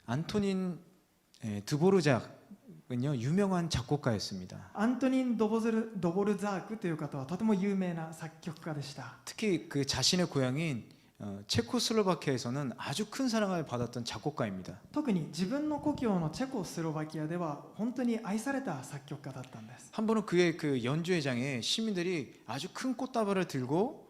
안토닌 드보르작은요 유명한 작곡가였습니다. アントニン・ドボルザークという方はとても有名な作曲家でした。 특히 그 자신의 고향인 체코슬로바키아에서는 아주 큰 사랑을 받았던 작곡가입니다. 特に自分の故郷のチェコスロバキアでは本当に愛された作曲家だったんです。 한 번은 그의 그 연주회장에 시민들이 아주 큰 꽃다발을 들고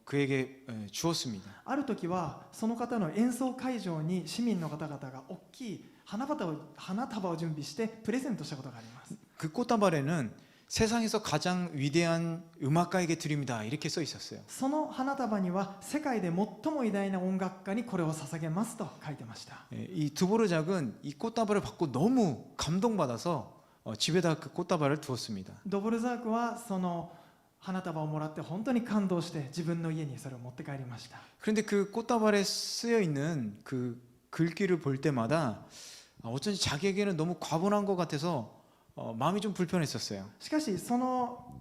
그에게 주었습니다. ある時はその方の演奏会場に市民の方々が大きい花束を準備してプレゼントしたことがあります。 그 꽃다발에는 세상에서 가장 위대한 음악가에게 드립니다 이렇게 써 있었어요. その花束には世界で最も偉大な音楽家にこれを捧げますと書いてました。 이 드보르작은 이 꽃다발을 받고 너무 감동받아서 집에다 그 꽃다발을 두었습니다. ドボルザークはその花束をもらって本当に感動して自分の家にそれを持って帰りました。 그런데 그 꽃다발에 쓰여 있는 그 글귀를 볼 때마다 어쩐지 자기에게는 너무 과분한 것 같아서 마음이 좀 불편했었어요. しかしその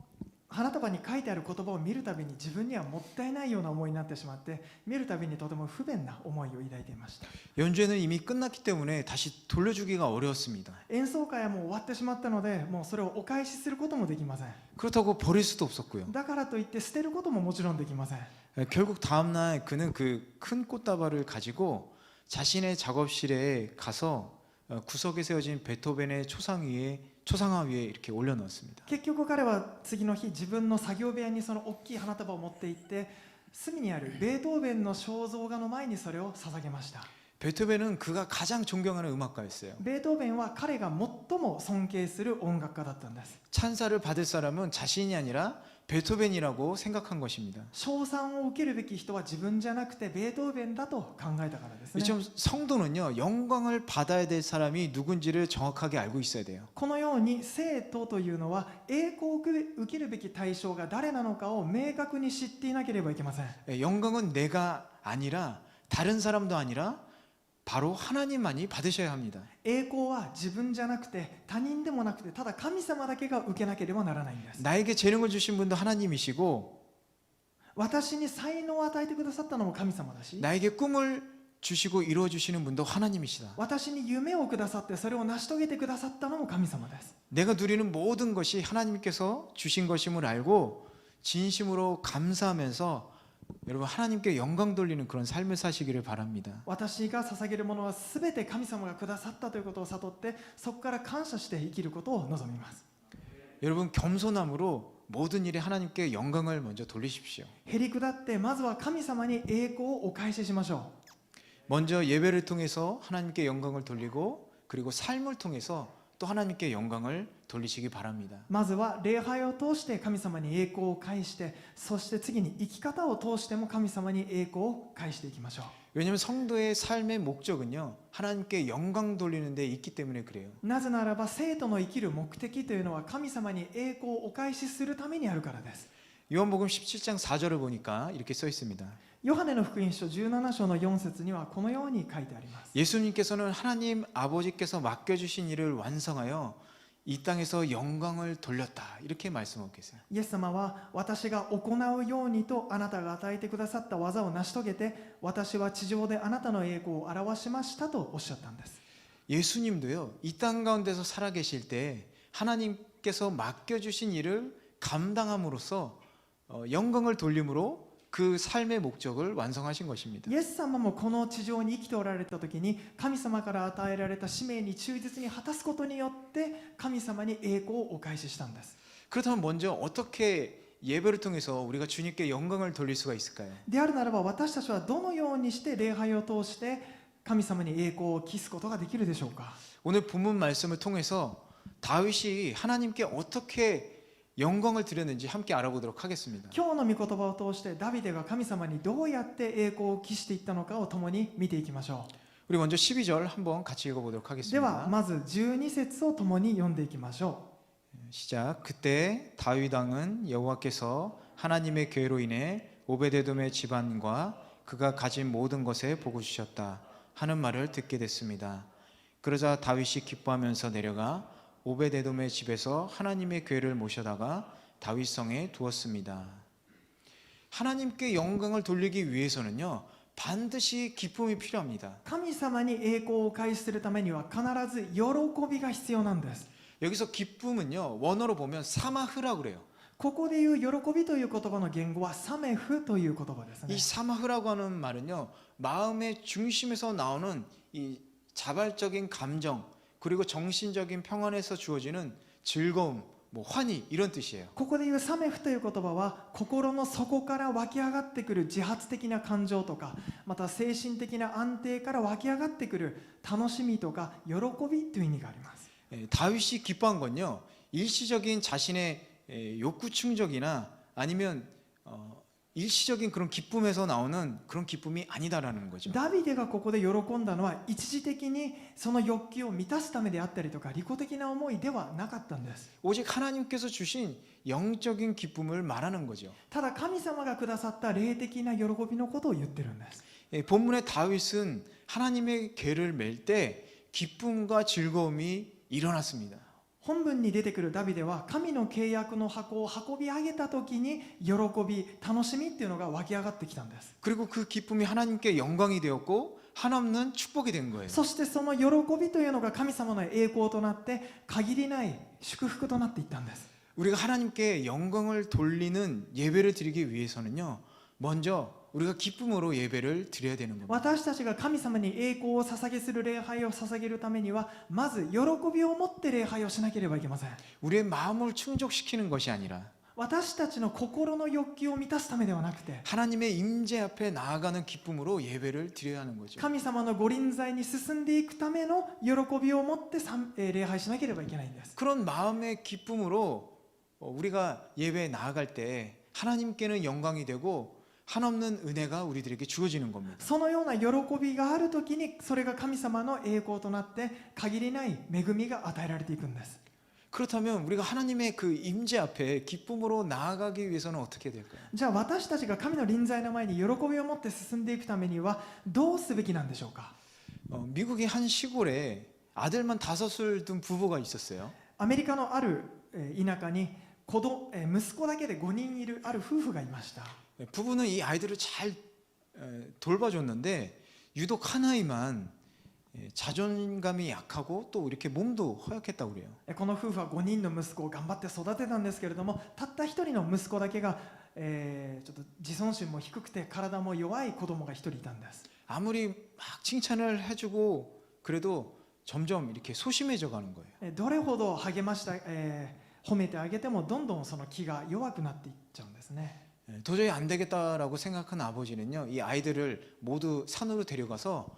花束に書いてある言葉を見るたびに自分にはもったいないような思いになってしまって、見るたびにとても不便な思いを抱いていました。 연주회는 이미 끝났기 때문에 다시 돌려주기가 어려웠습니다. 演奏会はもう終わってしまったので、もうそれをお返しすることもできません。 그렇다고 버릴 수도 없었고요. だからといって捨てることももちろんできません。 결국 다음날 그는 그 큰 꽃다발을 가지고 자신의 작업실에 가서 구석에 세워진 베토벤의 초상화 위에 이렇게 올려놓았습니다. 結局彼は次の日自分の作業部屋にその大きい花束を持って行って隅にあるベートーベンの肖像画の前にそれを捧げました。 베토벤은 그가 가장 존경하는 음악가였어요. ベートーベンは彼が最も尊敬する音楽家だったんです。 찬사를 받을 사람은 자신이 아니라 베토벤이라고 생각한 것입니다. 称賛を受けるべき人は自分じゃなくてベートーベンだと考えたからですね。 좀 성도는요 영광을 받아야 될 사람이 누군지를 정확하게 알고 있어야 돼요. このように生徒というのは栄光を受けるべき対象が誰なのかを明確に知っていなければいけません。 영광은 내가 아니라 다른 사람도 아니라 바로 하나님만이 받으셔야 합니다. 栄光は自分じゃなくて他人でもなくてただ神様だけが受けなければならないんです。 나에게 재능을 주신 분도 하나님이시고 私に才能を与えてくださったのも神様だし、 나에게 꿈을 주시고 이루어 주시는 분도 하나님이시다. 私に夢をくださってそれを成し遂げてくださったのも神様です。 내가 누리는 모든 것이 하나님께서 주신 것임을 알고 진심으로 감사하면서 여러분 하나님께 영광 돌리는 그런 삶을 사시기를 바랍니다. 私が捧げるものは全て神様がくださったということを悟ってそこから感謝して生きることを望みます。 여러분 겸손함으로 모든 일에 하나님께 영광을 먼저 돌리십시오. へり下ってまずは神様に栄光をお返ししましょ 먼저 예배를 통해서 하나님께 영광을 돌리고 그리고 삶을 통해서 또 하나님께 영광을 돌리시기 바랍니다. う。まずは礼拝を通して神様に栄光を返して、そして次に生き方を通しても神様に栄光を返していきましょ 왜냐하면 성도의 삶의 목적은요 하나님께 영광 돌리는 데 있기 때문에 그래요. う。なぜならば生徒の生きる目的というのは神様に栄光をお返しするためにあるからです。 요한복음 17장 4절을 보니까 이렇게 써 있습니다. ヨハネの福音書17章の4節にはこのように書いてあります。 예수님께서는 하나님 아버지께서 맡겨주신 일을 완성하여 이 땅에서 영광을 돌렸다 이렇게 말씀하고 계세요. イエス様は私が行うようにとあなたが与えてくださった技を成し遂げて、私は地上であなたの栄光を表しましたとおっしゃったんです。 예수님도요 이 땅 가운데서 살아계실 때 하나님께서 맡겨주신 일을 감당함으로써 영광을 돌림으로 그 삶의 목적을 완성하신 것입니다. イエス様もこの地上に生きておられた時に神様から与えられた使命に忠実に果たすことによって神様に栄光をお返ししたんです。 그렇다면 먼저 어떻게 예배를 통해서 우리가 주님께 영광을 돌릴 수가 있을까요? であるならば私たちはどのようにして礼拝を通して神様に栄光を期すことができるでしょうか。 오늘 본문 말씀을 통해서 다윗이 하나님께 어떻게 영광을 드렸는지 함께 알아보도록 하겠습니다. 今日の御言葉を通してダビデが神様にどうやって栄光を期していったのかを共に見ていきましょ 우리 먼저 12절 한번 같이 읽어보도록 う。では 하겠습니다. まず12節を共に読んでいきましょ 시작. 그때 다윗 왕은 여호와께서 하나님의 괴로 인해 오베데돔의 집안과 그가 가진 모든 것에 복을 주셨다 하는 말을 듣게 됐습니다. 그러자 다윗이 기뻐하면서 내려가 오베데돔의 집에서 하나님의 궤를 모셔다가 다윗성에 두었습니다. 하나님께 영광을 돌리기 위해서는요 반드시 기쁨이 필요합니다. 神様に栄光を返しするためには必ず喜びが必要なんです。 여기서 기쁨은요, 원어로 보면 사마흐라고 그래요. ここでいう喜びという言葉の言語はサメフという言葉ですね。 이 사마흐라고 하는 말은요, 마음의 중심에서 나오는 이 자발적인 감정, 그리고 정신적인 평안에서 주어지는 즐거움, 뭐 환희 이런 뜻이에요. ここでいうサメフという言葉は心の底から湧き上がってくる自発的な感情とか、また精神的な安定から湧き上がってくる楽しみとか喜びという意味があります。 다윗이 기뻐한 건요, 일시적인 자신의 욕구 충족이나 아니면 일시적인 그런 기쁨에서 나오는 그런 기쁨이 아니다라는 거죠. ダビデがここで喜んだのは一時的にその欲求を満たすためであったりとか利己的な思いではなかったんです。 오직 하나님께서 주신 영적인 기쁨을 말하는 거죠. ただ神様がくださった霊的な喜びのことを言ってるんです。 본문의 다윗은 하나님의 궤를 맬 때 기쁨과 즐거움이 일어났습니다. 本文に出てくるダビデは神の契約の箱を運び上げた時に喜び楽しみっていうのが湧き上がってきたんです。 그리고 그 기쁨이 하나님께 영광이 되었고 한없는 축복이 된 거예요. そしてその喜びというのが神様の栄光となって限りない祝福となっていったんです。 우리가 하나님께 영광을 돌리는 예배를 드리기 위해서는요, 먼저 우리가 기쁨으로 예배를 드려야 되는 겁니다. 私たちが神様に栄光を捧げする礼拝を捧げるためにはまず喜びを持って礼拝をしなければいけません。 우리의 마음을 충족시키는 것이 아니라 私たちの心の欲求を満たすためではなくて 하나님의 임재 앞에 나아가는 기쁨으로 예배를 드려야 하는 거죠. 神様のご臨在に進んでいくための喜びを持って礼拝しなければいけないんです。 그런 마음의 기쁨으로 우리가 예배에 나아갈 때 하나님께는 영광이 되고 한없는 은혜가 우리들에게 주어지는 겁니다. そのような喜びがあるときにそれが神様の栄光となって限りない恵みが与えられていくんです。 그렇다면 우리가 하나님의 그 임재 앞에 기쁨으로 나아가기 위해서는 어떻게 될까요? じゃあ私たちが神の臨在の前に喜びを持って進んでいくためにはどうすべきなんでしょうか。 미국의 한 시골에 아들만 5을 둔 부부가 있었어요. アメリカのある田舎に息子だけで5人いるある夫婦がいました。 부부는 이 아이들을 잘 돌봐줬는데 유독 한 아이만 자존감이 약하고 또 이렇게 몸도 허약했다고 그래요. この夫婦は5人の息子を頑張って育てたんですけれども、たった1人の息子だけが、ちょっと自尊心も低くて体も弱い子供が1人いたんです。 아무리 막 칭찬을 해주고 그래도 점점 이렇게 소심해져 가는 거예요. どれほど励ました、褒めてあげてもどんどんその気が弱くなっていっちゃうんですね。 도저히 안 되겠다라고 생각한 아버지는요, 이 아이들을 모두 산으로 데려가서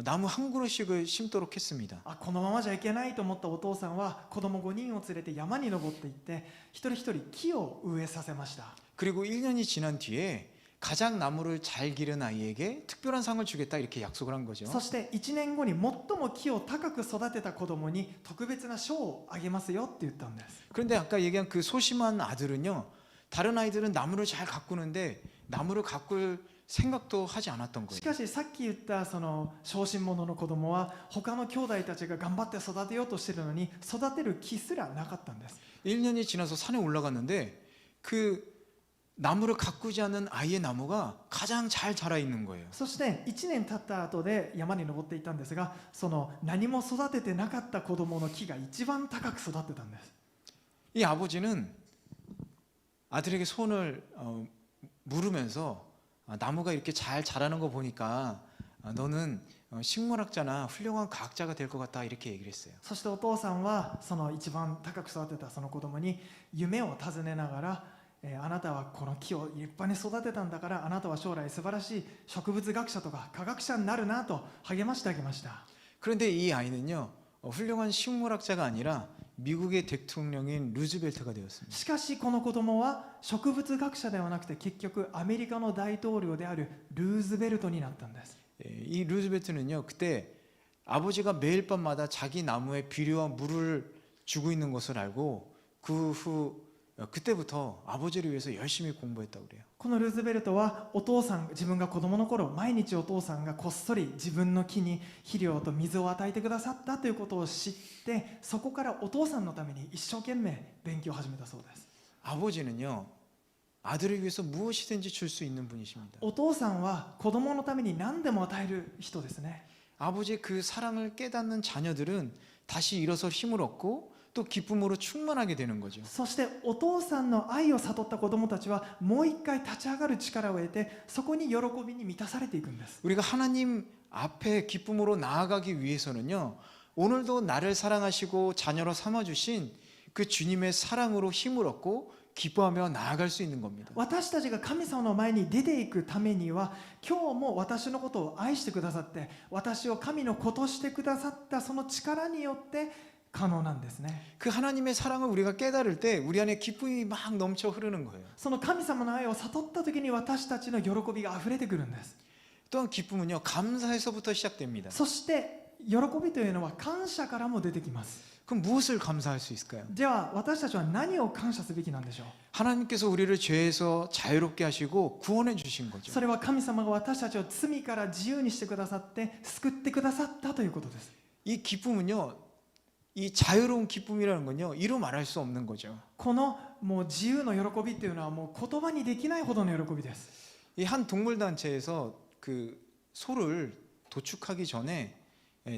나무 한 그루씩을 심도록 했습니다. このままじゃいけないと思ったお父さんは子供5人を連れて山に登っていって一人一人木を植えさせました。 그리고 1년이 지난 뒤에 가장 나무를 잘 기른 아이에게 특별한 상을 주겠다 이렇게 약속을 한 거죠. そして1年後に最も木を高く育てた子供に特別な賞をあげますよって言ったんです。 그런데 아까 얘기한 그 소심한 아들은요, 다른 아이들은 나무를 잘 가꾸는데 나무를 가꿀 생각도 하지 않았던 し 거예요. かしさっき言ったその小心者の子供は他の兄弟たちが頑張って育てようとしてるのに育てる気すらなかったんです。 1년이 지나서 산에 올라갔는데 그 나무를 가꾸지 않는 아이의 나무가 가장 잘 자라 있는 거예요. そして1年経った後で山に登っていったんですが、その何も育ててなかった子供の木が一番高く育ってたんです。 이 아버지는 아들에게 손을 물으면서 나무가 이렇게 잘 자라는 거 보니까 너는 식물학자나 훌륭한 과학자가 될 것 같다 이렇게 얘기를 했어요. そしてお父さんはその一番高く育てたその子供に夢を尋ねながら、あなたはこの木を立派に育てたんだからあなたは将来素晴らしい植物学者とか科学者になるなと励ましてあげました。 그런데 이 아이는요, 훌륭한 식물학자가 아니라 미국의 대통령인 루즈벨트가 되었습니다. しかしこの子供は植物学者ではなくて結局アメリカの大統領であるルーズベルトになったんです。 이 루즈벨트는요, 그때 아버지가 매일 밤마다 자기 나무에 비료와 물을 주고 있는 것을 알고 그때부터 아버지를 위해서 열심히 공부했다고 그래요. このルーズベルトはお父さん、自分が子供の頃毎日お父さんがこっそり自分の木に肥料と水を与えてくださったということを知って、そこからお父さんのために一生懸命勉強を始めたそうです。 아버지는요, 아들을 위해서 무엇이든지 줄 수 있는 분이십니다. お父さんは子供のために何でも与える人ですね。 아버지의 그 사랑을 깨닫는 자녀들은 다시 일어서 힘을 얻고 또 기쁨으로 충만하게 되는 거죠. そしてお父さんの愛を悟った子供たちはもう一回立ち上がる力を得て、そこに喜びに満たされていくんです。 우리가 하나님 앞에 기쁨으로 나아가기 위해서는요, 오늘도 나를 사랑하시고 자녀로 삼아주신 그 주님의 사랑으로 힘을 얻고 기뻐하며 나아갈 수 있는 겁니다. 私たちが神様の前に出ていくためには、今日も私のことを愛してくださって、私を神の子としてくださったその力によって可能なんですね。 그 하나님의 사랑을 우리가 깨달을 때 우리 안에 기쁨이 막 넘쳐 흐르는 거예요. その神様の愛を悟った時に私たちの喜びがあふれてくるんです。 또한 기쁨은요, 감사에서부터 시작됩니다. そして喜びというのは感謝からも出てきます。 그럼 무엇을 감사할 수 있을까요? では私たちは何を感謝すべきなんでしょう。 하나님께서 우리를 죄에서 자유롭게 하시고 구원해 주신 거죠. それは神様が私たちを罪から自由にしてくださって救ってくださったということです。 이 기쁨은요, 이 자유로운 기쁨이라는 건요, 이루 말할 수 없는 거죠. このもう自由の喜びというのはもう言葉にできないほどの喜びです。 이 한 동물 단체에서 그 소를 도축하기 전에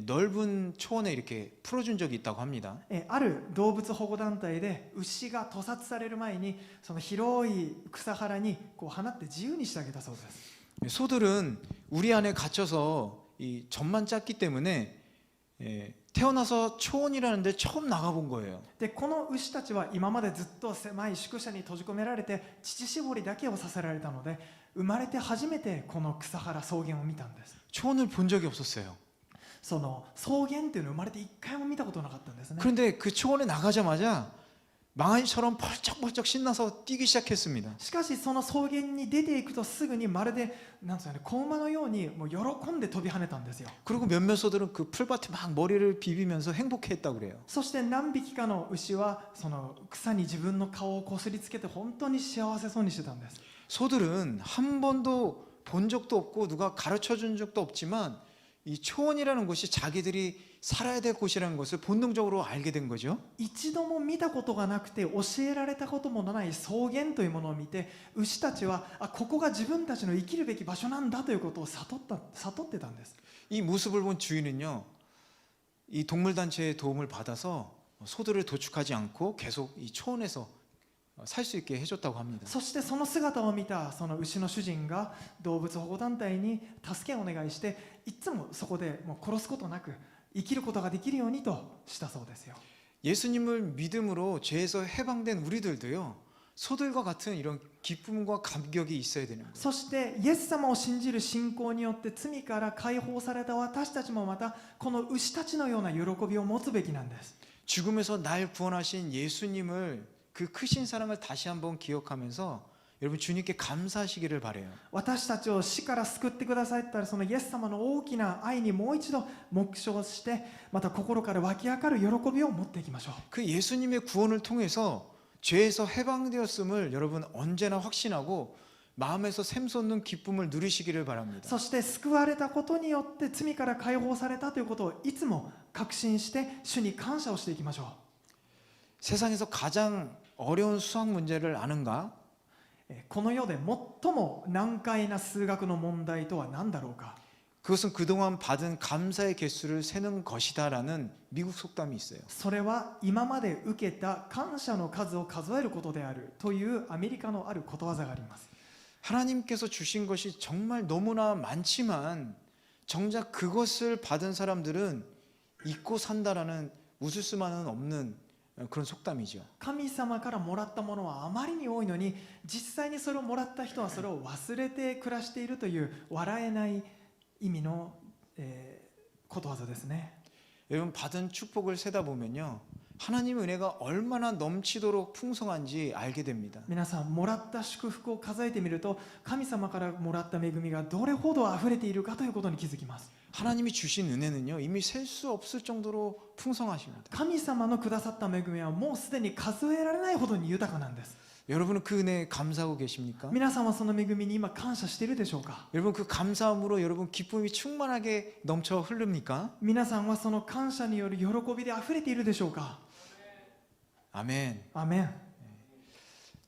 넓은 초원에 이렇게 풀어준 적이 있다고 합니다. ある動物保護団体で牛が屠殺される前にその広い草原にこう放って自由にしてあげたそうです。 소들은 우리 안에 갇혀서 이 젖만 짰기 때문에 태어나서 초원이라는 데 처음 나가본 거예요. でこの牛たちは今までずっと狭い宿舎に閉じ込められて乳搾りだけをさせられたので、生まれて初めてこの草原草原を見たんです。 초원을 본 적이 없었어요. その草原っていうのを生まれて一回も見たことなかったんですね。 그런데 그 초원에 나가자마자 망아지처럼 벌쩍벌쩍 신나서 뛰기 시작했습니다. しかしその草原に出ていくとすぐにまるでなんですかね、子馬のようにもう喜んで飛び跳ねたんですよ。 그리고 몇몇 소들은 그 풀밭에 막 머리를 비비면서 행복해했다고 그래요. そして何匹かの牛はその草に自分の顔をこすりつけて本当に幸せそうにしてたんです。 소들은 한 번도 본 적도 없고 누가 가르쳐 준 적도 없지만 이 초원이라는 곳이 자기들이 살아야 될 곳이라는 것을 본능적으로 알게 된 거죠. 一度も見たことがなくて教えられたこともない草原というものを見て、牛たちはここが自分たちの生きるべき場所なんだということを悟ってたんです。 이 모습을 본 주인은요, 이 동물단체의 도움을 받아서 소들을 도축하지 않고 계속 이 초원에서 살 수 있게 해줬다고 합니다. そしてその姿を見たその牛の主人が動物保護団体に助けをお願いして、いつもそこでもう殺すことなく生きることができるようにとしたそうですよ。 예수님을 믿음으로 죄에서 해방된 우리들도요, 소들과 같은 이런 기쁨과 감격이 있어야 되는 거예요. そしてイエス様を信じる信仰によって罪から解放された私たちもまたこの牛たちのような喜びを持つべきなんです。 죽음에서 날 구원하신 예수님을 그 크신 사랑을 다시 한번 기억하면서 여러분 주님께 감사하시기를 바래요. 私たちを死から救ってくださったそのイエス様の大きな愛にもう一度黙唱して、また心から湧き上がる喜びを持っていきましょう。 그 예수님의 구원을 통해서 죄에서 해방되었음을 여러분 언제나 확신하고 마음에서 샘솟는 기쁨을 누리시기를 바랍니다. そして救われたことによって罪から解放されたということをいつも確信して主に感謝をしていきましょう。 세상에서 가장 어려운 수학 문제를 아는가? この世で最も難解な数学の問題とは何だろうか。 그것은 그동안 받은 감사의 개수를 세는 것이다라는 미국 속담이 있어요. それは今まで受けた感謝の数を数えることであるというアメリカのあることわざがあります。 하나님께서 주신 것이 정말 너무나 많지만 정작 그것을 받은 사람들은 잊고 산다라는 웃을 수만은 없는 그런 속담이죠. 神様からもらったものはあまりに多いのに、実際にそれをもらった人はそれを忘れて暮らしているという笑えない意味の、ことわざですね。 여러분 받은 축복을 세다 보면요, 하나님의 은혜가 얼마나 넘치도록 풍성한지 알게 됩니다. 皆さんもらった祝福を数えてみると、神様からもらった恵みがどれほど溢れているかということに気づきます。 하나님이 주신 은혜는요, 이미 셀 수 없을 정도로 풍성하십니다. 神様のくださった恵みはもうすでに数えられないほどに豊かなんです。 여러분은 그 은혜에 감사하고 계십니까? 皆さんはその恵みに今感謝しているでしょうか。 여러분 그 감사함으로 여러분 기쁨이 충만하게 넘쳐 흐릅니까? 皆さんはその感謝による喜びで溢れているでしょうか。 아멘. アメン。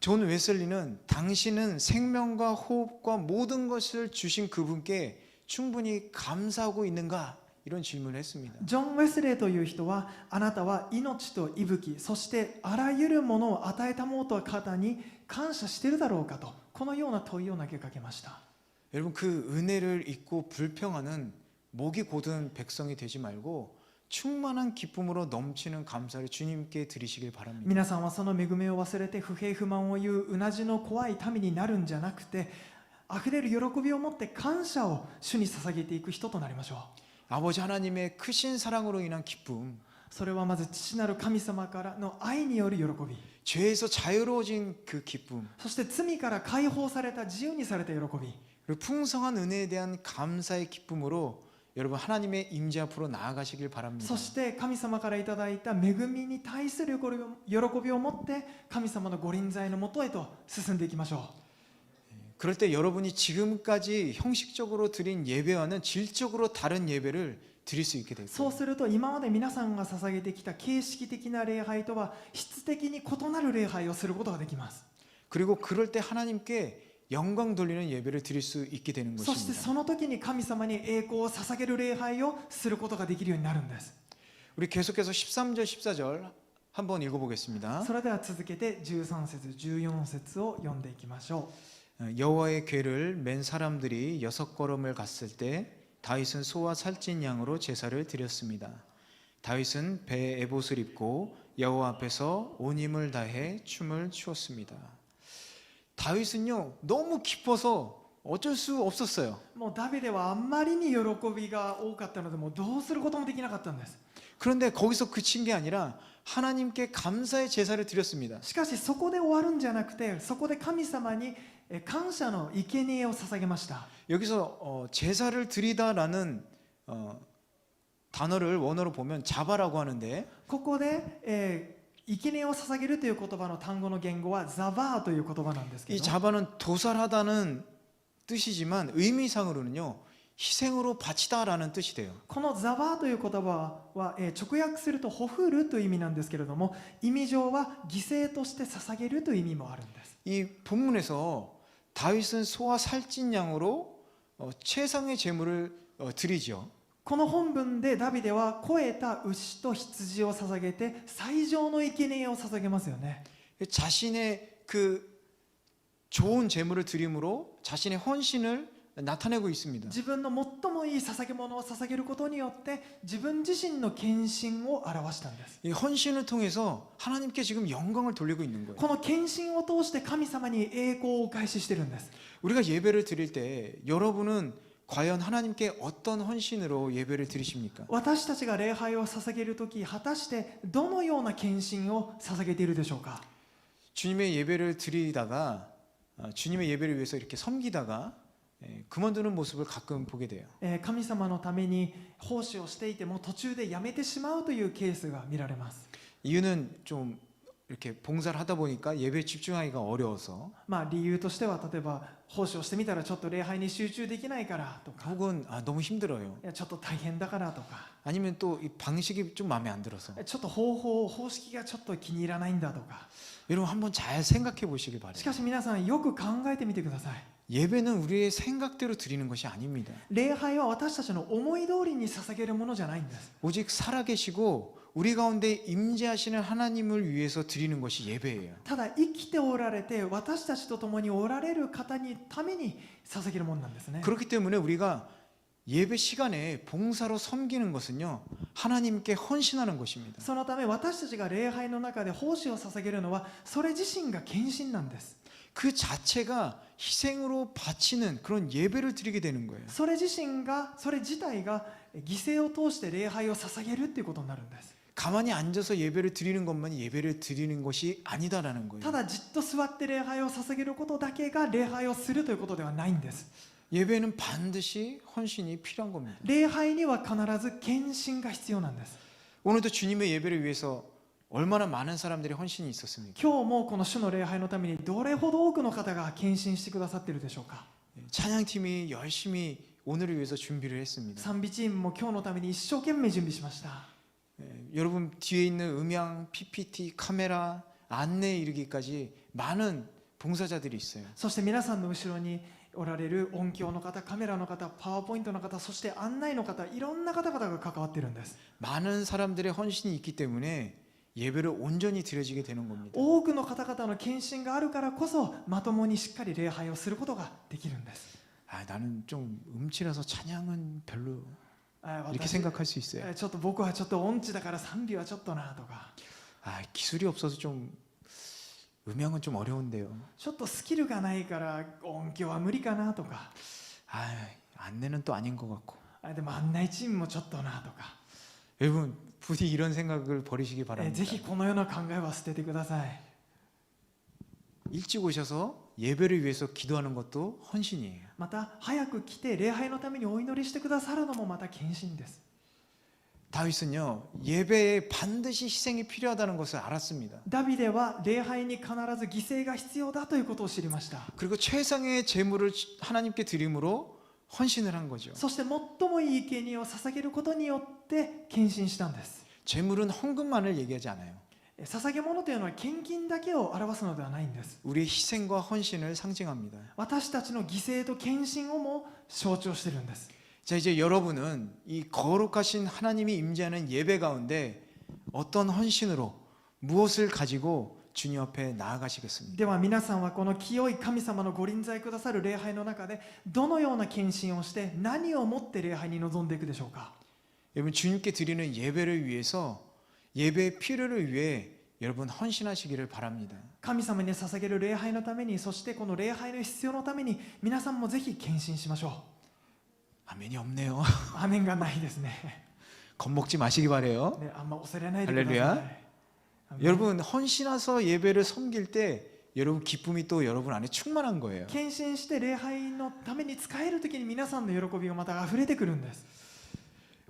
존 웨슬리는 당신은 생명과 호흡과 모든 것을 주신 그분께 충분히 감사하고 있는가? 이런 질문을 했습니다. ジョン・ウェスレーという人は、あなたは命と息吹、そしてあらゆるものを与えたもと方に感謝しているだろうかと、このような問いを投げかけました。 여러분 그 은혜를 잊고 불평하는 목이 곧은 백성이 되지 말고 충만한 기쁨으로 넘치는 감사를 주님께 드리시길 바랍니다. 皆さんはその恵みを忘れて不平不満を言ううなじの怖い民になるんじゃなくて、あふれる喜びを持って感謝を主に捧げていく人となりましょう。 아버지 하나님의 크신 사랑으로 인한 기쁨, それはまず父なる神様からの愛による喜び、 죄에서 자유로워진 그 기쁨, そして罪から解放された自由にされた喜び、 그리고 풍성한 은혜에 대한 감사의 기쁨으로 여러분 하나님의 임재 앞으로 나아가시길 바랍니다. そして神様からいただいた恵みに対する喜びを持って神様のご臨在のもとへと進んでいきましょう。 그럴 때 여러분이 지금까지 형식적으로 드린 예배와는 질적으로 다른 예배를 드릴 수 있게 될 そう 거예요. すると今まで皆さんが捧げてきた形式的な礼拝とは質的に異なる礼拝をすることができます。 그리고 그럴 때 하나님께 영광 돌리는 예배를 드릴 수 있게 되는 そして 것입니다. その時に神様に栄光を捧げる礼拝をすることができるようになるんです。 우리 계속해서 13절 14절 한번 읽어보겠습니다. それでは続けて13節14節を読んでいきましょ 여호와의 궤를 맨 사람들이 6걸음을 갔을 때 다윗은 소와 살찐 양으로 제사를 드렸습니다. 다윗은 배에 에봇을 입고 여호와 앞에서 온 힘을 다해 춤을 추었습니다. 다윗은요 너무 기뻐서 어쩔 수 없었어요. う。もうダビデはあんまりに喜びが多かったので、もうどうすることもできなかったんです。 그런데 거기서 그친 게 아니라 하나님께 감사의 제사를 드렸습니다. しかしそこで終わるんじゃなくて、そこで神様に感謝の生贄を捧げました。 여기서 제사를 드리다라는 단어를 원어로 보면 자바라고 하는데 ここで、生贄を捧げるという言葉の単語の言語はザバーという言葉なんですけ 이 ど、 자바는 도살하다는 뜻이지만 의미상으로는요 희생으로 바치다라는 뜻이 돼요. このザバーという言葉は、直訳するとほふるという意味なんですけれども、意味上は犠牲として捧げるという意味もあるんです。 이 본문에서 다윗은 소와 살찐 양으로 최상의 제물을 드리죠. この本文でダビデは肥えた牛と羊を捧げて最上の生贄を捧げますよね。 자신의 그 좋은 제물을 드림으로 자신의 헌신을 나타내고 있습니다. 自分の最もいい捧げ物を捧げることによって自分自身の献身を表したんです。 이 헌신을 통해서 하나님께 지금 영광을 돌리고 있는 거예요. この献身を通して神様に栄光をお返ししてるんです。 우리가 예배를 드릴 때 여러분은 과연 하나님께 어떤 헌신으로 예배를 드리십니까? 私たちが礼拝を捧げるとき、果たしてどのような献身を捧げているでしょうか。 주님의 예배를 드리다가 주님의 예배를 위해서 이렇게 섬기다가 그만두는 모습을 가끔 보게 돼요. 神様のために奉仕をしていても途中でやめてしまうというケースが見られます。 이유는 좀 이렇게 봉사를 하다 보니까 예배에 집중하기가 어려워서 理由としては、例えば奉仕をしてみたらちょっと礼拝に集中できないからとか、 혹은 너무 힘들어요. いやちょっと大変だからとか、 아니면 또 이 방식이 좀 마음에 안 들어서 ちょっと方式がちょっと気に入らないんだとか。 여러분 한번 잘 생각해 보시길 し 바래요. かし皆さんよく考えてみてください。 예배는 우리의 생각대로 드리는 것이 아닙니다. 礼拝は私たちの思い通りに捧げるものじゃないんです。 오직 살아계시고 우리 가운데 임재하시는 하나님을 위해서 드리는 것이 예배예요. ただ生きておられて私たちと共におられる方にために捧げるものなんですね。 그렇기 때문에 우리가 예배 시간에 봉사로 섬기는 것은요 하나님께 헌신하는 것입니다. そのため私たちが礼拝の中で奉仕を捧げるのはそれ自身が献身なんです。 그 자체가 희생으로 바치는 그런 예배를 드리게 되는 거예요. それ自体が犠牲を通して礼拝を捧げるっていうことになるんです。 가만히 앉아서 예배를 드리는 것만이 예배를 드리는 것이 아니다라는 거예요. ただじっと座って礼拝を捧げることだけが礼拝をするということではないんです。 예배는 반드시 헌신이 필요한 겁니다. 礼拝には必ず献身が必要なんです。 오늘도 주님의 예배를 위해서 얼마나 많은 사람들이 헌신이 있었습니까? 今日もこの主の礼拝のためにどれほど多くの方が献身してくださっているでしょうか。 찬양팀이 열심히 오늘을 위해서 준비를 했습니다. 賛美チームも今日のために一生懸命準備しました。 여러분 뒤에 있는 음향, PPT, 카메라, 안내에 이르기까지 많은 봉사자들이 있어요. そして皆さんの後ろにおられる音響の方、カメラの方、パワーポイントの方、そして案内の方、いろんな方々が関わっているんです。 많은 사람들의 헌신이 있기 때문에 예배를 온전히 드려지게 되는 겁니다. 多くの方々の献身があるからこそまともにしっかり礼拝をすることができるんです。 아, 나는 좀 음치라서 찬양은 별로 私 이렇게 생각할 수 있어요. ちょっと僕はちょっと音痴だから賛美はちょっとなとか、 아, 기술이 없어서 좀 음향은 좀 어려운데요. ちょっとスキルがないから音響は無理かなとか、 아, 안내는 또 아닌 것 같고. でも案内チームもちょっとなとか、 여러분 부디 이런 생각을 버리시기 ぜ 바랍니다. ひこのような考えは捨ててください。 일찍 오셔서 예배를 위해서 기도하는 것도 헌신이에요. また早く来て礼拝のためにお祈りしてくださるのもまた献身です。 다윗은요, 예배에 반드시 희생이 필요하다는 것을 알았습니다. ダビデは礼拝に必ず犠牲が必要だということを知りました。 그리고 최상의 제물을 하나님께 드림으로 헌신을 한 거죠. そして最もいい生贄を捧げることによって献身したんです。 제물은 헌금만을 얘기하지 않아요. 捧げ物というのは献金だけを表すのではないんです。 우리의 희생과 헌신을 상징합니다. 私たちの犠牲と献身をも象徴しているんです。 자, 이제 여러분은 이 거룩하신 하나님이 임재하는 예배 가운데 어떤 헌신으로 무엇을 가지고 주님 앞에 나아가시겠습니까? では皆さんはこの清い神様のご臨在くださる礼拝の中でどのような献身をして何をもって礼拝に臨んでいくでしょうか。 여러분 주님께 드리는 예배를 위해서 예배의 필요를 위해 여러분 헌신하시기를 바랍니다. 神様に捧げる礼拝のために、そしてこの礼拝の必要のために皆さんもぜひ献身しましょ 아멘이 없네요. う。アメンがないですね。 겁먹지 마시기 바래요. ね、あんま恐れないでください。 할렐루야. アメン 여러분 헌신해서 예배를 섬길 때 여러분 기쁨이 또 여러분 안에 충만한 거예요. 献身して礼拝のために使えるときに皆さんの喜びがまた溢れてくるんです。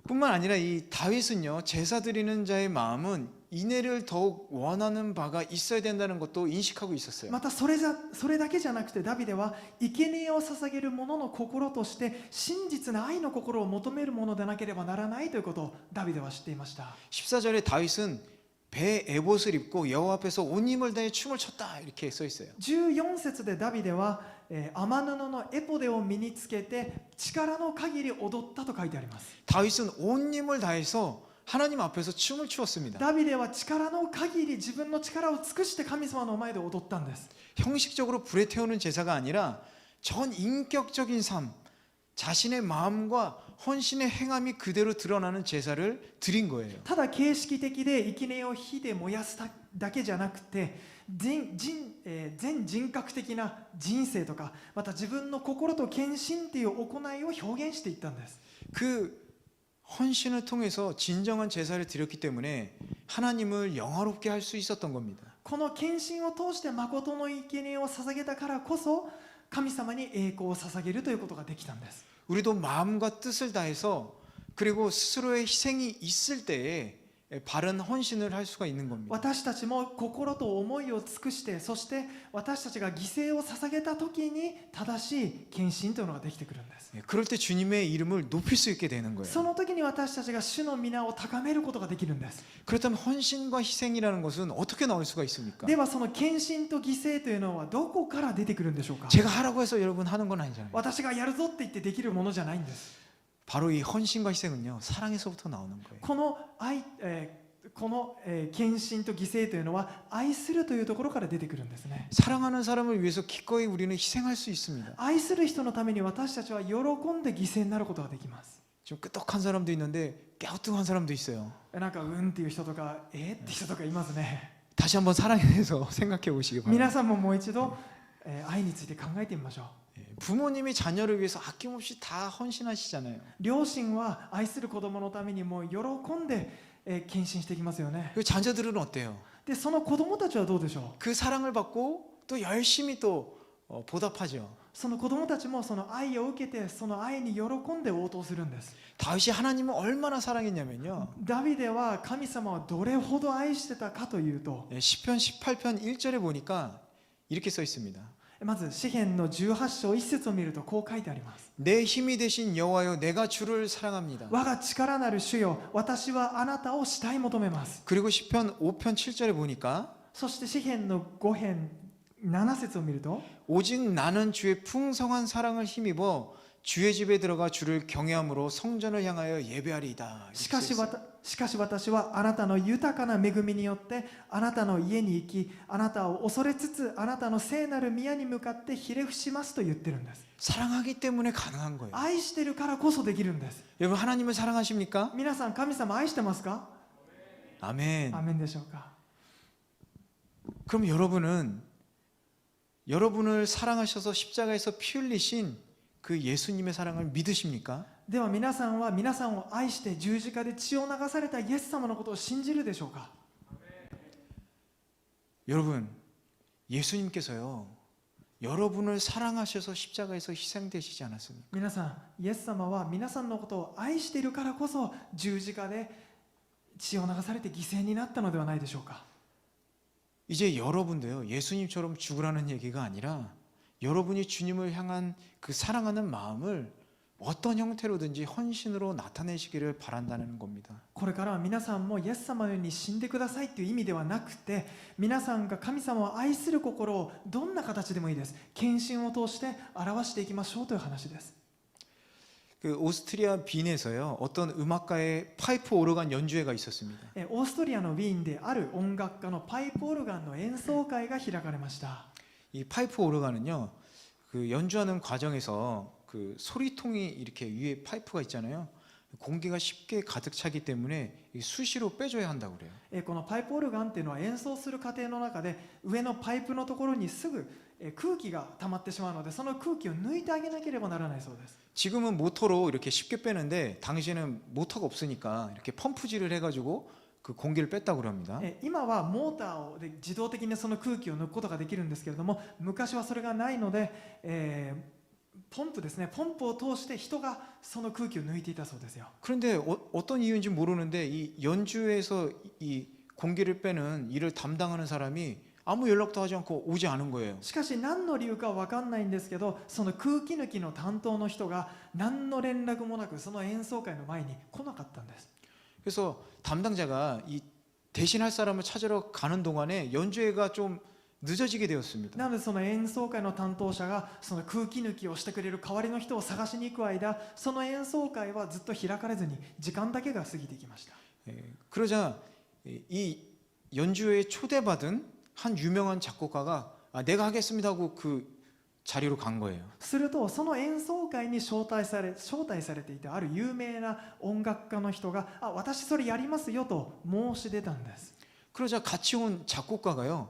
뿐만 아니라 이 다윗은요, 제사 드리는 자의 마음은 인애를 더욱 원하는 바가 있어야 된다는 것도 인식하고 있었어요. またそれだけじゃなくてダビデは生贄を捧げる者の心として真実な愛の心を求めるものでなければならないということをダビデは知っていました。 14절에 다윗은 배 에봇을 입고 여호와 앞에서 온 힘을 다해 춤을 췄다 이렇게 써 있어요. 14節でダビデは天布のエポデを身につけて力の限り踊ったと書いてあります。 다윗은 온 힘을 다해서 하나님 앞에서 춤을 추었습니다. ダビデは力の限り自分の力を尽くして神様の前で踊ったんです。 형식적으로 불에 태우는 제사가 아니라 전 인격적인 삶, 자신의 마음과 헌신의 행함이 그대로 드러나는 제사를 드린 거예요. ただ形式的で生贄を火で燃やすだけじゃなくて全人格的な人生とかまた自分の心と献身という行いを表現していったんです。 그 헌신을 통해서 진정한 제사를 드렸기 때문에 하나님을 영화롭게 할 수 있었던 겁니다. この献身を通して誠の生贄を捧げたからこそ神様に栄光を捧げるということができたんです。 우리도 마음과 뜻을 다해서 그리고 스스로의 희생이 있을 때에 바른 헌신을 할 수가 있는 겁니다. 私たちも心と思いを尽くしてそして私たちが犠牲を捧げた時に正しい献身というのができてくるんです。 그럴 때 주님의 이름을 높일 수 있게 되는 そ 거예요. の時に私たちが主の皆を高めることができるんです。 그렇다면 헌신과 희생이라는 것은 어떻게 나올 수가 있습니까? ではその献身と犠牲というのはどこから出てくるんでしょうか。 제가 하라고 해서 여러분 하는 건 아니잖아요. 私がやるぞって言ってできるものじゃないんです。 바로 이 헌신과 희생은요, 사랑에서부터 나오는 거예요. この献身と犠牲というのは愛するというところから出てくるんですね。 사랑하는 사람을 위해서 기꺼이 우리는 희생할 수 있습니다. 愛する人のために私たちは喜んで犠牲になることができます。 좀 끄떡한 사람도 있는데 갸우뚱한 사람도 있어요. なんかうんっていう人とかって人とかいますね。 다시 한번 사랑에 대해서 생각해 보시기 皆 바랍니다. さんももう一度愛について考えてみましょう。 부모님이 자녀를 위해서 아낌없이 다 헌신하시잖아요. 両親は愛する子供のためにもう喜んで献身していきますよね。 그 자녀들은 어때요? でその子供たちはどうでしょう。 그 사랑을 받고 또 열심히 또 보답하죠. その子供たちもその愛を受けてその愛に喜んで応答するんです。 다윗이 하나님을 얼마나 사랑했냐면요. ダビデは神様はどれほど愛してたかというと、 시편 18편 1절에 보니까 이렇게 써 있습니다. まず詩編の18章1節を見るとこう書いてあります。 내 힘이 되신 여호와여 내가 주를 사랑합니다. 我が力なる主よ、私はあなたを慕い求めます。 그리고 시편 5편 7절에 보니까 そして詩編の5編7節を見ると、 오직 나는 주의 풍성한 사랑을 힘입어 주의 집에 들어가 주를 경외함으로 성전을 향하여 예배하리이다. しかし 이렇게 써 있어요. しかし私はあなたの豊かな恵みによってあなたの家に行き、あなたを恐れつつあなたの聖なる宮に向かってひれ伏しますと言ってるんです。 사랑하기 때문에 가능한 거예요. 愛してるからこそできるんです。 여러분 하나님을 사랑하십니까? 皆さん神様愛してますか？ 아멘. アメンでしょうか。 그럼 여러분은 여러분을 사랑하셔서 십자가에서 피 흘리신 그 예수님의 사랑을 믿으십니까? では皆さんは皆さんを愛して十字架で血を流されたイエス様のことを信じるでしょうか？ 여러분, 예수님께서요, 여러분을 사랑하셔서 십자가에서 희생되시지 않았습니까? 皆さん、イエス様は皆さんのことを愛しているからこそ十字架で血を流されて犠牲になったのではないでしょうか？ 이제 여러분도요, 예수님처럼 죽으라는 얘기가 아니라 여러분이 주님을 향한 그 사랑하는 마음을 어떤 형태로든지 헌신으로 나타내시기를 바란다는 겁니다. これからは皆さんもイエス様のように死んでくださいという意味ではなくて、皆さんが神様を愛する心をどんな形でもいいです、献身を通して表していきましょうという話です。 그 오스트리아 빈에서요, 어떤 음악가의 파이프 오르간 연주회가 있었습니다. オーストリアのウィーンである音楽家のパイプオルガンの演奏会が開かれました。 이 파이프 오르간은요, 그 연주하는 과정에서 그 소리통이 이렇게 위에 파이프가 있잖아요. 공기가 쉽게 가득 차기 때문에 수시로 빼줘야 한다고 그래요. このパイプオルガンっていうのは演奏する過程の中で上のパイプのところにすぐ空気が溜まってしまうので、その空気を抜いてあげなければならないそうです。 지금은 모터로 이렇게 쉽게 빼는데 당시에는 모터가 없으니까 이렇게 펌프질을 해가지고 그 공기를 뺐다고 그럽니다. 今はモーターで自動的にその空気を抜くことができるんですけれども、昔はそれがないので、ポンプですね、ポンプを通して人がその空気を抜いていたそうですよ。 그런데 어떤 이유인지 모르는데 이 연주에서 이 공기를 빼는 일을 담당하는 사람이 아무 연락도 하지 않고 오지 않은 거예요. しかし何の理由かは分かんないんですけど、その空気抜きの担当の人が何の連絡もなくその演奏会の前に来なかったんです。 그래서 담당자가 이 대신할 사람을 찾으러 가는 동안에 연주회가 좀 늦어지게 되었습니다. なのでその演奏会の担当者がその空気抜きをしてくれる代わりの人を探しに行く間、その演奏会はずっと開かれずに時間だけが過ぎていきました。 그러자 이 연주회에 초대받은 한 유명한 작곡가가 내가 하겠습니다 하고 그 자리로 간 거예요. するとその演奏会に招待されていたある有名な音楽家の人が私それやりますよと申し出たんです。 그러자 같이 온 작곡가가요,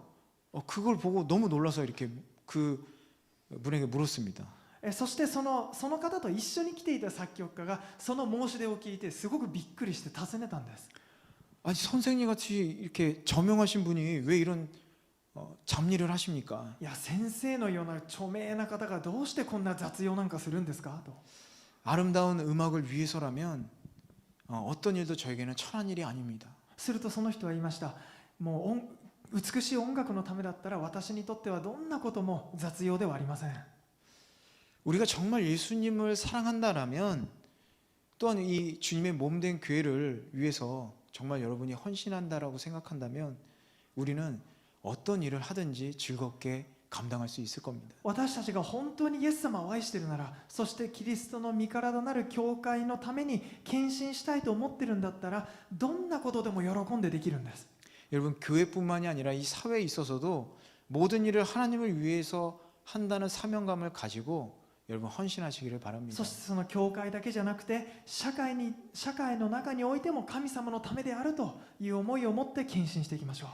그걸 보고 너무 놀라서 이렇게 그 분에게 물었습니다. そしてその方と一緒に来ていた作曲家がその申し出を聞いてすごくびっくりして尋ねたんです。 아니 선생님 같이 이렇게 저명하신 분이 왜 이런 잡일을 하십니까? いや先生のような著名な方がどうしてこんな雑用なんかするんですかと。 아름다운 음악을 위해서라면 어떤 일도 저에게는 천한 일이 아닙니다. するとその人は言いました。もう美しい音楽のためだったら私にとってはどんなことも雑用ではありません。 우리가 정말 예수님을 사랑한다라면 또한 이 주님의 몸된 교회를 위해서 정말 여러분이 헌신한다라고 생각한다면 우리는 어떤 일을 하든지 즐겁게 감당할 수 있을 겁니다. 私たちが本当にイエス様を愛しているなら、そしてキリストの身体なる教会のために献身したいと思っているんだったら、どんなことでも喜んでできるんです。 여러분 교회뿐만이 아니라 이 사회에 있어서도 모든 일을 하나님을 위해서 한다는 사명감을 가지고 여러분 헌신하시기를 바랍니다. そしてその教会だけじゃなくて社会の中においても神様のためであるという思いを持って献身していきましょう。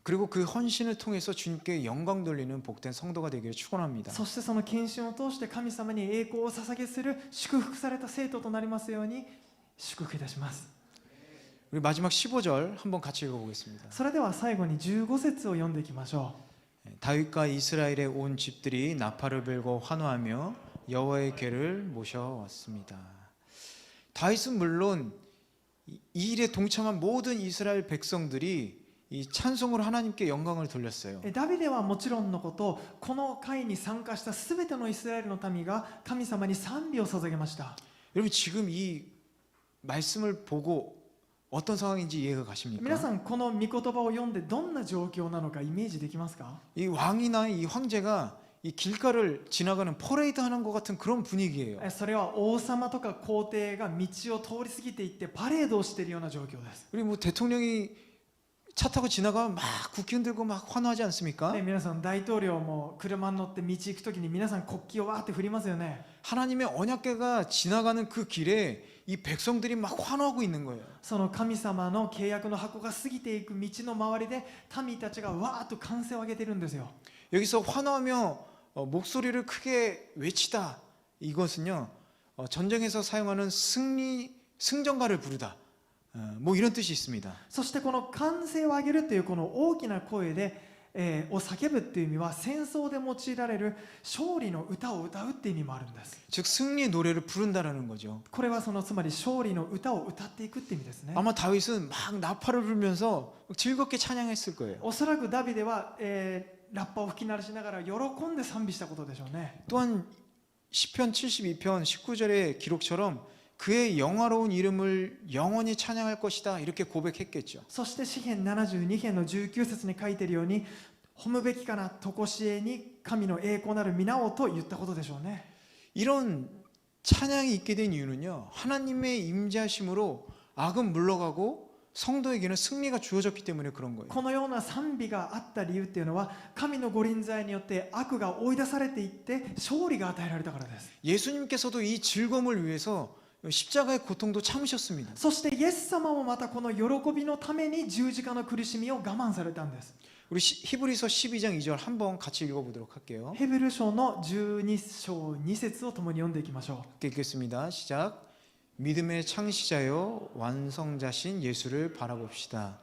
그리고 그 헌신을 통해서 주님께 영광 돌리는 복된 성도가 되기를 축원합니다. そしてその献身を通して神様に栄光を捧げする祝福された生徒となりますように祝福いたします。 우리 마지막 15절 한번 같이 읽어보겠습니다. それでは最後に15節を読んでいきましょう。 다윗과 이스라엘의 온 집들이 나팔을 불고 환호하며 여호와의 궤를 모셔왔습니다. 다윗은 물론 이 일에 동참한 모든 이스라엘 백성들이 이 찬송으로 하나님께 영광을 돌렸어요. ダビデはもちろんのこと、この会に参加したすべてのイスラエルの民が神様に賛美を捧げました。 여러분 지금 이 말씀을 보고 어떤 상황인지 이해가 皆 가십니까? さんこの御言葉を読んでどんな状況なのかイメージできますか？ 이 왕이나 이 황제가 이 길가를 지나가는 퍼레이드 하는 것 같은 그런 분위기예요. それは王様とか皇帝が道を通り過ぎていってパレードをしているような状況です。 그리고 뭐 대통령이 차 타고 지나가면 막 국기 흔들고 막 환호하지 않습니까? ね、皆さん大統領も車に乗って道行くときに皆さん国旗をわーって振りますよね。 하나님의 언약궤가 지나가는 그 길에 이 백성들이 막 환호하고 있는 거예요. その神様の契約の箱が過ぎていく道の周りで民たちがわーっと歓声を上げてるんですよ。 여기서 환호하며 목소리를 크게 외치다, 이것은요 전쟁에서 사용하는 승전가를 부르다, 뭐 이런 뜻이 있습니다. そしてこの歓声を上げるというこの大きな声で、を叫ぶっていう意味は戦争で用いられる勝利の歌を歌うっていう意味もあるんです。 즉 승리의 노래를 부른다라는 거죠. これはそのつまり勝利の歌を歌っていくって意味ですね。 아마 다윗은 막 나팔을 불면서 즐겁게 찬양했을 거예요. おそらくダビデは、ラッパを吹き鳴らしながら喜んで賛美したことでしょうね。 또한 시편 72편 19절의 기록처럼 그의 영화로운 이름을 영원히 찬양할 것이다, 이렇게 고백했겠죠. そして詩編72編の19節に書いているように褒むべきかな常しえに神の栄光なる皆をと言ったことでしょうね。 이런 찬양이 있게 된 이유는요, 하나님의 임재하심으로 악은 물러가고 성도에게는 승리가 주어졌기 때문에 그런 거예요. このような賛美があった理由っていうのは神のご臨在によって悪が追い出されていって勝利が与えられたからです。 예수님께서도 이 즐거움을 위해서 십자가의 고통도 참으셨습니다. そしてイエス様もまたこの喜びのために十字架の苦しみを我慢されたんです。 우리 히브리서 12장 2절 한번 같이 읽어보도록 할게요. ヘブル書の12章2節を共に読んでいきましょう。 읽겠습니다. 시작. 믿음의 창시자요 완성자신 예수를 바라봅시다.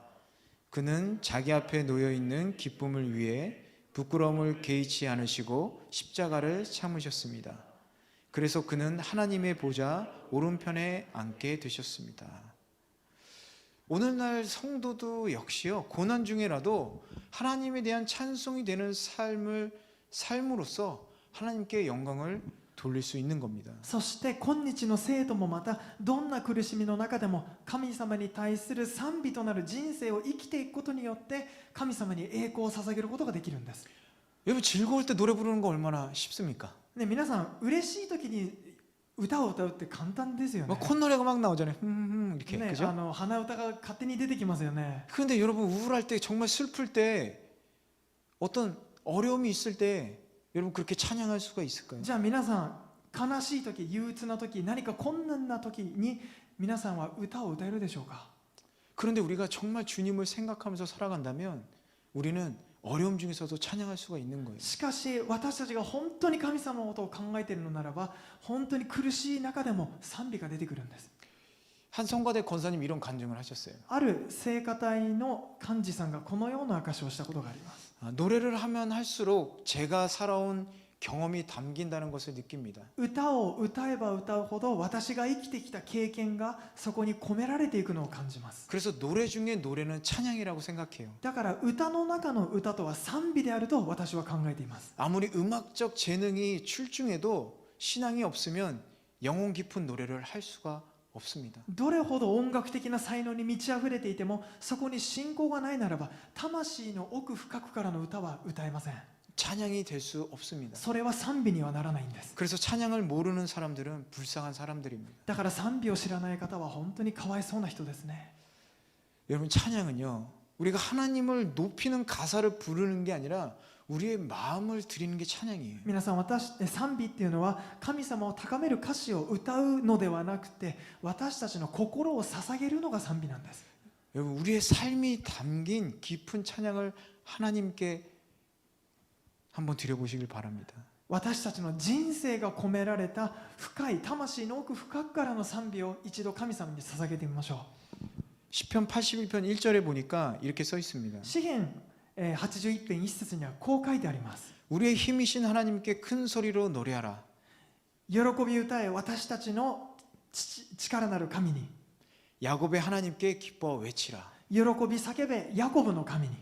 그는 자기 앞에 놓여 있는 기쁨을 위해 부끄러움을 개의치 않으시고 십자가를 참으셨습니다. 그래서 그는 하나님의 보좌 오른편에 앉게 되셨습니다. 오늘날 성도도 역시요, 고난 중에라도 하나님에 대한 찬송이 되는 삶을 삶으로써 하나님께 영광을 돌릴 수 있는 겁니다. そして今日の生徒もまたどんな苦しみの中でも神様に対する賛美となる人生を生きていくことによって神様に栄光を捧げることができるんです。 여러분 즐거울 때 노래 부르는 거 얼마나 쉽습니까? ね、皆さん嬉しい時に歌を歌うって簡単ですよね。 막 콧노래가 막 나오잖아요. 이렇게 ね、 그죠? 鼻歌が勝手に出てきますよね。 그런데 여러분 우울할 때, 정말 슬플 때, 어떤 어려움이 있을 때 여러분 그렇게 찬양할 수가 있을까요? じゃあ皆さん悲しい時憂鬱な時何か困難な時に皆さんは歌を歌えるでしょうか？ 그런데 우리가 정말 주님을 생각하면서 살아간다면 우리는 어려움 중에서도 찬양할 수가 있는 거예요. しかし私たちが本当に神様のことを考えているのならば本当に苦しい中でも賛美が出てくるんです。 한 성가대 권사님 이런 간증을 하셨어요. ある聖歌隊の幹事さんがこのような証しをしたことがあります。 노래를 하면 할수록 제가 살아온 경험이 담긴다는 것을 느낍니다. 歌を歌えば歌うほど私が生きてきた経験がそこに込められていくのを感じます。 그래서 노래 중에 노래는 찬양이라고 생각해요. だから歌の中の歌とは賛美であると私は考えています。 아무리 음악적 재능이 출중해도 신앙이 없으면 영혼 깊은 노래를 할 수가 없습니다. どれほど音楽的な才能に満ち溢れていてもそこに信仰がないならば魂の奥深くからの歌は歌えません。 찬양이 될 수 없습니다. それは賛美にはならないんです。 그래서 찬양을 모르는 사람들은 불쌍한 사람들입니다. だから賛美を知らない方は本当にかわいそうな人ですね。 여러분 찬양은요, 우리가 하나님을 높이는 가사를 부르는 게 아니라 우리의 마음을 드리는 게 찬양이에요. 皆さん賛美っていうのは神様を高める歌詞を歌うのではなくて私たちの心を捧げるのが賛美なんです。 여러분 우리의 삶이 담긴 깊은 찬양을 하나님께 한번 드려보시길 바랍니다. 私たちの人生が込められた深い魂の奥深くからの賛美を一度神様に捧げてみましょう。 시편 81편 1절에 보니까 이렇게 써 있습니다. 詩編81編1節にはこう書いてあります。 우리의 힘이신 하나님께 큰 소리로 노래하라. 喜び歌え私たちの力なる神に。 야곱의 하나님께 기뻐 외치라. 喜び叫べヤコブの神に。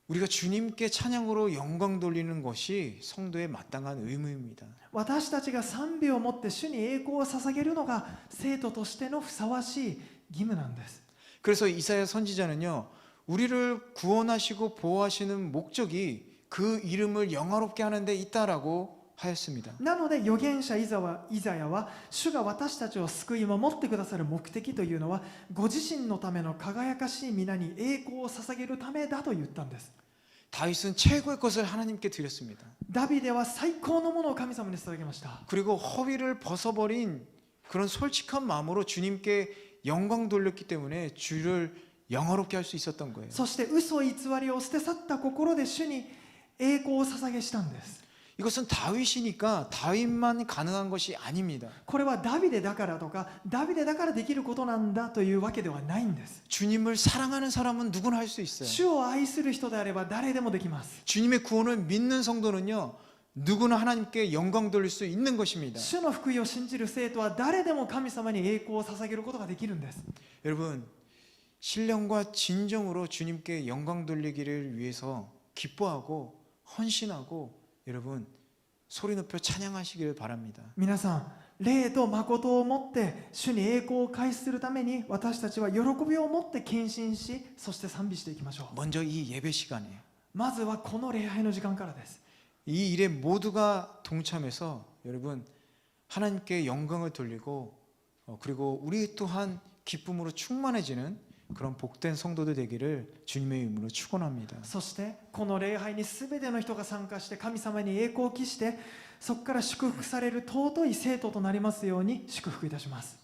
우리가 주님께 찬양으로 영광 돌리는 것이 성도의 마땅한 의무입니다. 私たちが賛美をもって主に栄光を捧げるのが生徒としてのふさわしい義務なんです。 그래서 이사야 선지자는요, 우리를 구원하시고 보호하시는 목적이 그 이름을 영화롭게 하는 데 있다라고 하였습니다. なので預言者イザヤは主が私たちを救い守ってくださる目的というのはご自身のための輝かしい皆に栄光を捧げるためだと言ったんです。 다윗은 최고의 것을 하나님께 드렸습니다. ダビデは最高のものを神様に捧げました。 그리고 허위를 벗어버린 그런 솔직한 마음으로 주님께 영광 돌렸기 때문에 주를 영화롭게 할 수 있었던 거예요. そして嘘偽りを捨て去った心で主に栄光を捧げしたんです。 이것은 다윗이니까 다윗만 가능한 것이 아닙니다. これはダビデだからとかダビデだからできることなんだというわけではないんです。 주님을 사랑하는 사람은 누구나 할 수 있어요. 主を愛する人であれば誰でもできます。 주님의 구원을 믿는 성도는요, 누구나 하나님께 영광 돌릴 수 있는 것입니다. 主の福音を信じる生徒は誰でも神様に栄光を捧げることができるんです。 여러분, 신령과 진정으로 주님께 영광 돌리기를 위해서 기뻐하고 헌신하고 여러분 소리 높여 찬양하시기를 바랍니다. 皆さん、霊と誠を持って主に栄光を返するために私たちは喜びを持って献身し、そして賛美していきましょう。 먼저 이 예배 시간에 まずはこの礼拝の時間からです。 이 일에 모두가 동참해서 여러분 하나님께 영광을 돌리고 그리고 우리 또한 기쁨으로 충만해지는 그런 복된 성도들 되기를 주님의 이름으로 축원합니다. そしてこの礼拝に全ての人が参加して神様に栄光を期してそこから祝福される尊い生徒となりますように祝福いたします。